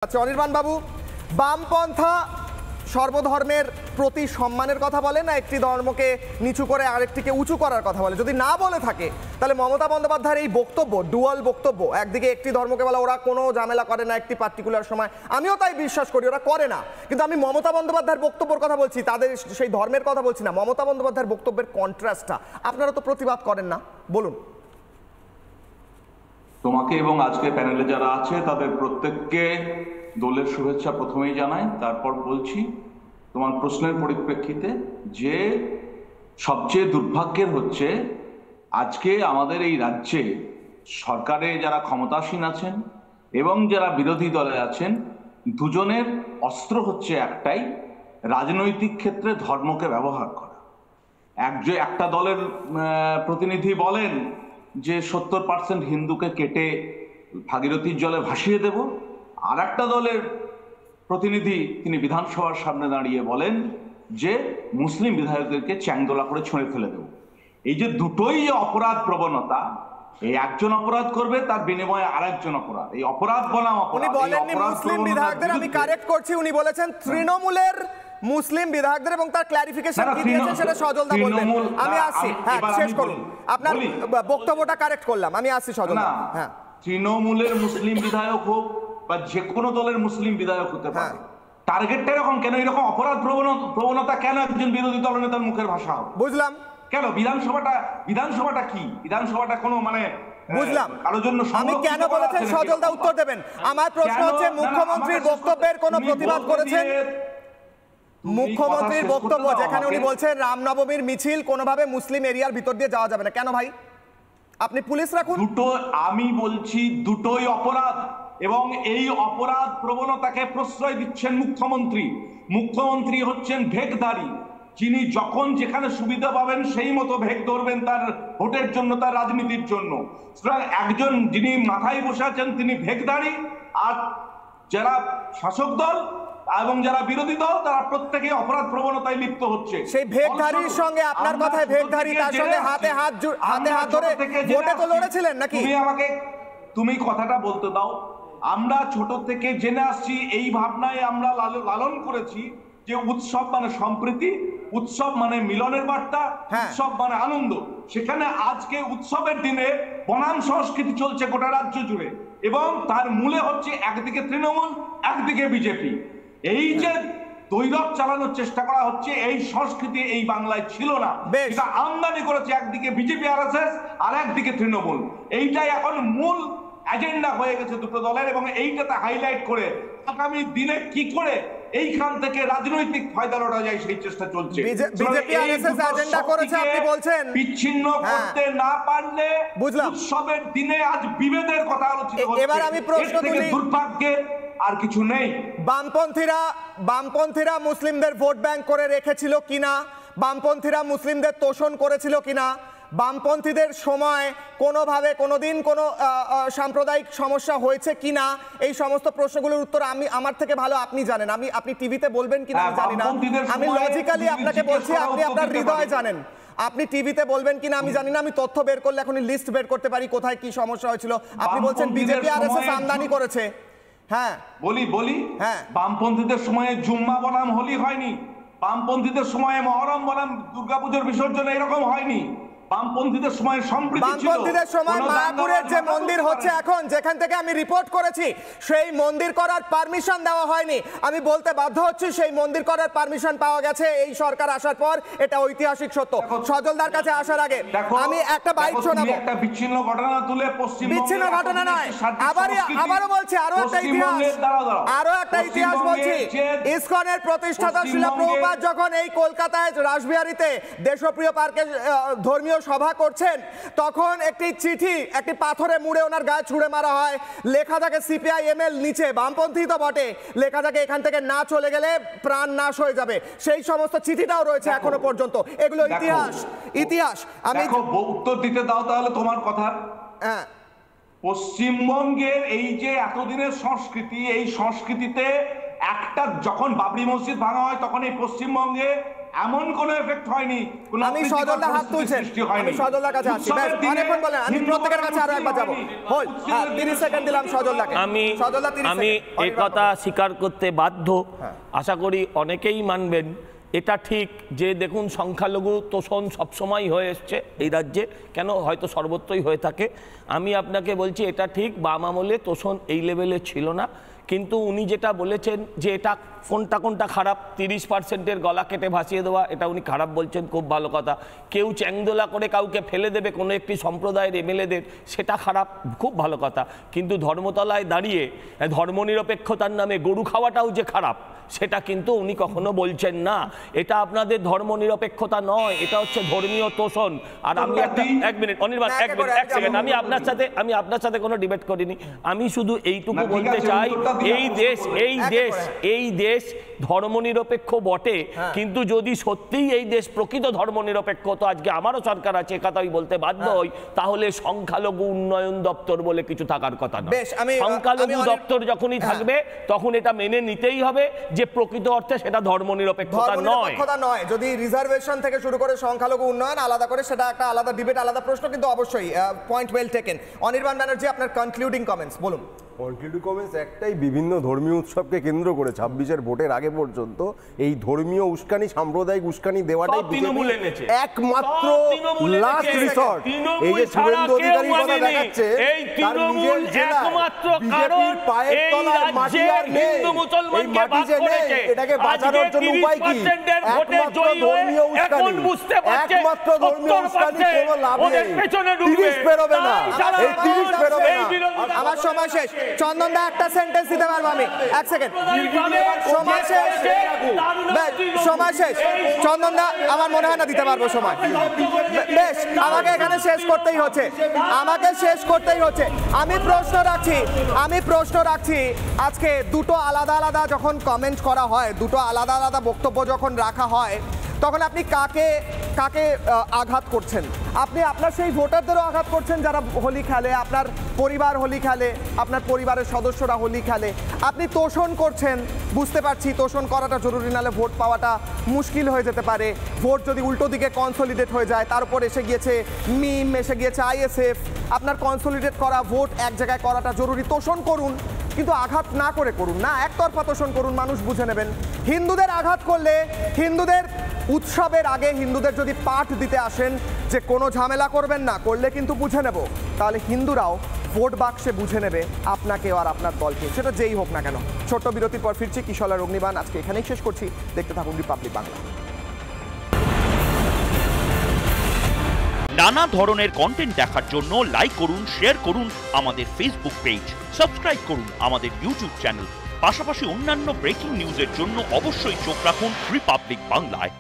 আচ্ছা অনির্বাণ বাবু, বামপন্থা সর্বধর্মের প্রতি সম্মানের কথা বলে না একটি ধর্মকে নিচু করে আরেকটিকে উঁচু করার কথা বলে? যদি না বলে থাকে তাহলে মমতা বন্দ্যোপাধ্যায়ের এই বক্তব্য, ডুয়াল বক্তব্য, একদিকে একটি ধর্মকে বলা ওরা কোনো ঝামেলা করে না একটি পার্টিকুলার সময়, আমিও তাই বিশ্বাস করি ওরা করে না, কিন্তু আমি মমতা বন্দ্যোপাধ্যায়ের বক্তব্যের কথা বলছি, তাদের সেই ধর্মের কথা বলছি না। মমতা বন্দ্যোপাধ্যায়ের বক্তব্যের কন্ট্রাস্টটা আপনারা তো প্রতিবাদ করেন না, বলুন। তোমাকে এবং আজকে প্যানেলে যারা আছে তাদের প্রত্যেককে দোলের শুভেচ্ছা প্রথমেই জানাই, তারপর বলছি তোমার প্রশ্নের পরিপ্রেক্ষিতে যে সবচেয়ে দুর্ভাগ্যের হচ্ছে আজকে আমাদের এই রাজ্যে সরকারে যারা ক্ষমতাসীন আছেন এবং যারা বিরোধী দলে আছেন দুজনের অস্ত্র হচ্ছে একটাই, রাজনৈতিক ক্ষেত্রে ধর্মকে ব্যবহার করা। একটা দলের প্রতিনিধি বলেন যে 70% হিন্দুকে কেটে ভাগীরথীর জলে ভাসিয়ে দেব, আর একটা দলের প্রতিনিধি তিনি বিধানসভার সামনে দাঁড়িয়ে বলেন যে মুসলিম বিধায়কদেরকে চ্যাংদোলা করে ছুঁড়ে ফেলে দেব। এই যে দুটোই অপরাধ প্রবণতা, এই একজন অপরাধ করবে তার বিনিময়ে আরেকজন অপরাধ, এই অপরাধ বনাম অপরাধ। উনি বলেননি মুসলিম বিধায়কদের, আমি কারেক্ট করছি, উনি বলেছেন তৃণমূলের মুসলিম বিধায়কদের, এবং তার ক্লারিফিকেশন কি দিয়েছেন সেটা সজলদা বলবেন। আমি আসছি, হ্যাঁ শেষ করুন, আপনার বক্তব্যটা কারেক্ট করলাম, আমি আসছি সজলদা। হ্যাঁ, তৃণমূলের মুসলিম বিধায়ক হোক বা যে কোনো দলের মুসলিম বিধায়ক হতে পারে, টার্গেটটা এরকম কেন? এরকম অপরাধ প্রবণতা কেন একজন বিরোধী দলনেতার মুখের ভাষা হবে? বুঝলাম। কেন বিধানসভাটা কি? বিধানসভাটা কোনো মানে বুঝলাম, আমি কেন বলেছেন সজলদা উত্তর দেবেন। আমার প্রশ্ন হচ্ছে মুখ্যমন্ত্রীর বক্তব্যের কোনো প্রতিবাদ করেছেন? মুখ্যমন্ত্রীর বক্তব্য যেখানে উনি বলছেন রামনবমীর মিছিল কোনোভাবে মুসলিম এরিয়ার ভিতর দিয়ে যাওয়া যাবে না, কেন ভাই? আপনি পুলিশ রাখুন। আমি বলছি দুটোই অপরাধ, এবং এই অপরাধ প্রবণতাকে প্রশ্রয় দিচ্ছেন মুখ্যমন্ত্রী। মুখ্যমন্ত্রী হচ্ছেন ভেকধারী, যিনি যখন যেখানে সুবিধা পাবেন সেই মতো ভেক ধরবেন তার ভোটের জন্য, তার রাজনীতির জন্য। সুতরাং একজন যিনি মাথায় বসে আছেন তিনি ভেকধারী, আর যারা শাসক দল এবং যারা বিরোধী দল তারা প্রত্যেকেই অপরাধ প্রবণতায় লিপ্ত হচ্ছে। সেই ভেকধারীর সঙ্গে আপনার কথায় ভেকধারী, তার সঙ্গে হাতে হাত ধরে ভোটে তো লড়েছিলেন নাকি? তুমি কথাটা বলতে দাও। আমরা ছোট থেকে জেনে আসছি, এই ভাবনায় আমরা লালন করেছি যে উৎসব মানে সম্প্রীতি, উৎসব মানে মিলনের বার্তা, উৎসব মানে আনন্দ। সেখানে আজকে উৎসবের দিনে বনাম সংস্কৃতি চলছে গোটা রাজ্য জুড়ে, এবং তার মূলে হচ্ছে একদিকে তৃণমূল, একদিকে বিজেপি। এই যে দৈরথ চালানোর চেষ্টা করা হচ্ছে, এই সংস্কৃতি এই বাংলায় ছিল না, এটা আমদানি করেছে একদিকে বিজেপি আরএসএস আর একদিকে তৃণমূল। এইটাই এখন মূল এজেন্ডা হয়ে গেছে দুটো দলের, এবং এইটাতে হাইলাইট করে আগামী দিনে কি করে এইখান থেকে রাজনৈতিক ফায়দা লওয়া যায় সেই চেষ্টা চলছে। বিজেপি আরএসএস এজেন্ডা করেছে আপনি বলছেন, বিচ্ছিন্ন করতে না পারলে উৎসবের দিনে আজ বিভেদের কথা আলোচিত হচ্ছে। এবার আমি প্রশ্ন তুলি, দুর্ভাগ্যের আর কিছু নেই। বামপন্থীরা মুসলিমদের ভোট ব্যাংক করে রেখেছিল কিনা, বামপন্থীরা মুসলিমদের তোষণ করেছিল কিনা, বামপন্থীদের সময় কোনোভাবে কোনোদিন কোনো সাম্প্রদায়িক সমস্যা হয়েছে কিনা, এই সমস্ত প্রশ্নগুলোর উত্তর আমার থেকে ভালো আপনি জানেন। আপনি টিভিতে বলবেন কিনা আমি জানি না, আমি লজিক্যালি আপনাকে বলছি, আপনি আপনার হৃদয় জানেন। আপনি টিভিতে বলবেন কিনা আমি জানি না, আমি তথ্য বের করলে এখনই লিস্ট বের করতে পারি কোথায় কি সমস্যা হয়েছিল। আপনি বলছেন বিজেপি আরএসএস আমদানি করেছে। হ্যাঁ বলি হ্যাঁ, বামপন্থীদের সময়ে জুম্মা বনাম হোলি হয়নি, বামপন্থীদের সময়ে মহরম বনাম দুর্গাপুজোর বিসর্জন এরকম হয়নি, বামপন্থীদের সময় সম্প্রীতি ছিল। বামপন্থীদের সময় মায়াপুরের যে মন্দির হচ্ছে এখন, যেখান থেকে আমি রিপোর্ট করেছি, সেই মন্দির করার পারমিশন দেওয়া হয়নি। আমি বলতে বাধ্য হচ্ছি সেই মন্দির করার পারমিশন পাওয়া গেছে এই সরকার আসার পর, এটা ঐতিহাসিক সত্য। সজলদার কাছে আসার আগে আমি একটা বাইট শোনাবো। একটা বিচ্ছিন্ন ঘটনা তুলে বিচ্ছিন্ন ঘটনা নয়, আবারও বলছি, আরো একটা ইতিহাস বলছি। ইসকনের প্রতিষ্ঠাতা শ্রীলা প্রভুপাদ যখন এই কলকাতায় রাসবিহারীতে দেশপ্রিয় পার্কে ধর্মীয় সভা করছেন, তখন একটি চিঠি একটি পাথরে মুড়ে ওনার গায়ে ছুঁড়ে মারা হয়, লেখা থাকে সিপিআইএমএল নিচে, বামপন্থী তো বটে, লেখা থাকে এখান থেকে না চলে গেলে প্রাণ নাশ হয়ে যাবে। সেই সমস্ত চিঠিটাও রয়েছে এখনো পর্যন্ত। এগুলো ইতিহাস। আমি উত্তর দিতে দাও তাহলে তোমার কথা। হ্যাঁ, পশ্চিমবঙ্গের এই যে এতদিনের সংস্কৃতি, এই সংস্কৃতিতে একটা যখন বাবরি মসজিদ ভাঙা হয় তখন এই পশ্চিমবঙ্গে এমন কোনো এফেক্ট হয়নি, কোনো আমি সজলদা হাত তুলছেন, আমি সজলদার কাছে আসছি, বেশ অনেকক্ষণ বলেন, আমি প্রত্যেকের কাছে আরো একবার যাবো। হোল 30 সেকেন্ড দিলাম সজলদাকে। আমি এই কথা স্বীকার করতে বাধ্য, আশা করি অনেকেই মানবেন। এটা ঠিক যে দেখুন সংখ্যালঘু তোষণ সবসময় হয়ে এসছে এই রাজ্যে, কেন হয়তো সর্বত্রই হয়ে থাকে। আমি আপনাকে বলছি এটা ঠিক, বাম আমলে তোষণ এই লেভেলে ছিল না, কিন্তু উনি যেটা বলেছেন যে এটা কোনটা খারাপ, 30%-এর গলা কেটে ভাসিয়ে দেওয়া, এটা উনি খারাপ বলছেন, খুব ভালো কথা। কেউ চ্যাংদোলা করে কাউকে ফেলে দেবে কোনো একটি সম্প্রদায়ের এমএলএদের, সেটা খারাপ, খুব ভালো কথা। কিন্তু ধর্মতলায় দাঁড়িয়ে ধর্মনিরপেক্ষতার নামে গরু খাওয়াটাও যে খারাপ, সেটা কিন্তু উনি কখনো বলছেন না। এটা আপনাদের ধর্মনিরপেক্ষতা নয়, এটা হচ্ছে ধর্মীয় তোষণ। আর আমি এক মিনিট অনির্বাণ, এক সেকেন্ড, আমি আপনার সাথে কোনো ডিবেট করিনি। আমি শুধু এইটুকু বলতে চাই, এই দেশ ধর্মনিরপেক্ষ বটে, কিন্তু যদি সত্যিই এই দেশ প্রকৃত ধর্মনিরপেক্ষ হতো, আজকে আমারও সরকার আছে, কথা আমি বলতে বাধ্য হই, তাহলে সংখ্যালঘু উন্নয়ন দপ্তর বলে কিছু থাকার কথা না। সংখ্যালঘু দপ্তর যখনই থাকবে তখন এটা মেনে নিতেই হবে যে প্রকৃত অর্থে সেটা ধর্মনিরপেক্ষতা নয়। যদি রিজার্ভেশন থেকে শুরু করে সংখ্যালঘু উন্নয়ন আলাদা করে, সেটা একটা আলাদা ডিবেট, আলাদা প্রশ্ন, কিন্তু অবশ্যই point well taken. Anirban Banerjee, আপনার কনক্লুডিং কমেন্টস বলুন। কনক্লুডিং কমেন্টস একটাই, বিভিন্ন ধর্মীয় উৎসবকে কেন্দ্র করে 26-এর ভোটের আগে পর্যন্ত এই ধর্মীয় উস্কানি, সাম্প্রদায়িক উস্কানি দেওয়াটাই একমাত্র লাস্ট রিসর্ট। এই যে শুভেন্দু অধিকারীর কথা দেখাচ্ছে, তার নিজের জেলায় বিজেপির পায়ের তলায় মাটি আর নেই, এই মাটি যে নেই এটাকে বাঁচানোর জন্য উপায় কি? একমাত্র ধর্মীয় উস্কানি, একমাত্র ধর্মীয় উস্কানি, কোনো লাভ নেই। 30 বেরোবে না, এই 30 বেরোবে না। আমার সময় শেষ। চন্দন দা, একটা সেন্টেন্স দিতে পারবো আমি? এক সেকেন্ড, সময় শেষ। চন্দন দা, আমার মনে হয় না দিতে পারবো সময়। বেশ, আমাকে এখানে শেষ করতেই হচ্ছে, আমি প্রশ্ন রাখছি আজকে দুটো আলাদা আলাদা যখন কমেন্ট করা হয়, দুটো আলাদা আলাদা বক্তব্য যখন রাখা হয়, তখন আপনি কাকে আঘাত করছেন? আপনি আপনার সেই ভোটারদেরও আঘাত করছেন যারা হোলি খেলে, আপনার পরিবার হোলি খেলে, আপনার পরিবারের সদস্যরা হোলি খেলে। আপনি তোষণ করছেন, বুঝতে পারছি তোষণ করাটা জরুরি, নাহলে ভোট পাওয়াটা মুশকিল হয়ে যেতে পারে। ভোট যদি উল্টো দিকে কনসলিডেট হয়ে যায়, তার উপর এসে গিয়েছে মিম, এসে গিয়েছে আইএসএফ, আপনার কনসলিডেট করা ভোট এক জায়গায় করাটা জরুরি। তোষণ করুন, কিন্তু আঘাত না করে করুন না, একতরফা তোষণ করুন, মানুষ বুঝে নেবেন। হিন্দুদের আঘাত করলে, হিন্দুদের উৎসবের আগে হিন্দুদের যদি পাঠ দিতে আসেন যে কোনো ঝামেলা করবেন না, করলে কিন্তু বুঝে নেব, তাহলে হিন্দুরাও ভোট বাক্সে বুঝে নেবে আপনাকেও আর আপনার দলকে, সেটা যেই হোক না কেন। ছোট্ট বিরতির পর ফিরছি, কিশোর অগ্নিবাণ আজকে এখানেই শেষ করছি। দেখতে থাকুন রিপাবলিক বাংলা। নানা ধরনের কন্টেন্ট দেখার জন্য লাইক করুন, শেয়ার করুন আমাদের ফেসবুক পেজ, সাবস্ক্রাইব করুন আমাদের ইউটিউব চ্যানেল। পাশাপাশি অন্যান্য ব্রেকিং নিউজের জন্য অবশ্যই চোখ রাখুন রিপাবলিক বাংলায়।